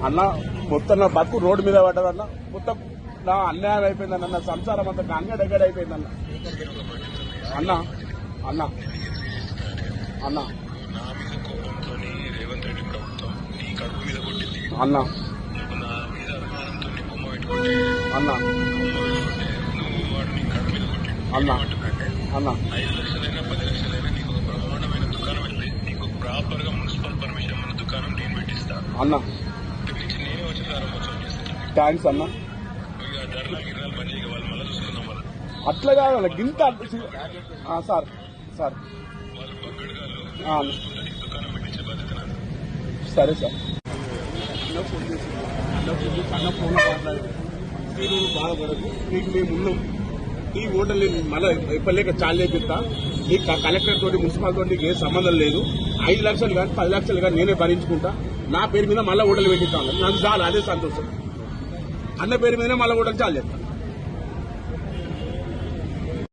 అన్న మొత్తం నా బతుకు రోడ్డు మీద పడ్డదన్న. మొత్తం నా అన్యాయం అయిపోయిందన్న. నా సంసారం అంతా గంగడగడ అయిపోయిందన్న. అన్న అన్న అన్న అన్న అన్న అన్న అన్న 5 లక్షలైనా 10 లక్షలైనా నీకు ఒక బ్రహ్మాండమైన దుకాణం వెళ్ళి నీకు ప్రాపర్ గా మున్సిపల్ పర్మిషన్ ఉన్న దుకాణం నేను పెట్టిస్తా అన్న. నేనే వచ్చి ప్రారంభోత్సవం చేస్తాను. థ్యాంక్స్ అన్న. ఇక ధరలు గిరాలు పని చేయక వాళ్ళు మళ్ళీ చూసుకుందాం. వాళ్ళు అట్లా కాదు గింత సార్ సార్ వాళ్ళు పక్కడగాళ్ళు నీకు దుకాణం పెట్టించే బాధ్యత నాది. సరే సార్. అన్న ఫోన్ మాట్లాడి మీరు బాధపడదు, నీకు మేము ఉన్నాం. ఈ ఓటర్లు మళ్ళీ ఎప్పలేక చాలు చేపిస్తా. నీకు కలెక్టర్ తోటి మున్సిపల్ తోటి నీకు ఏ సంబంధం లేదు. 5 లక్షలు కానీ 10 లక్షలు కానీ నేనే భరించుకుంటా. నా పేరు మీద మళ్ళీ ఓటర్లు పెట్టిస్తాను. నాకు చాలు, అదే సంతోషం. అన్న పేరు మీద మళ్ళీ ఓటర్లు చాలు చేస్తాను.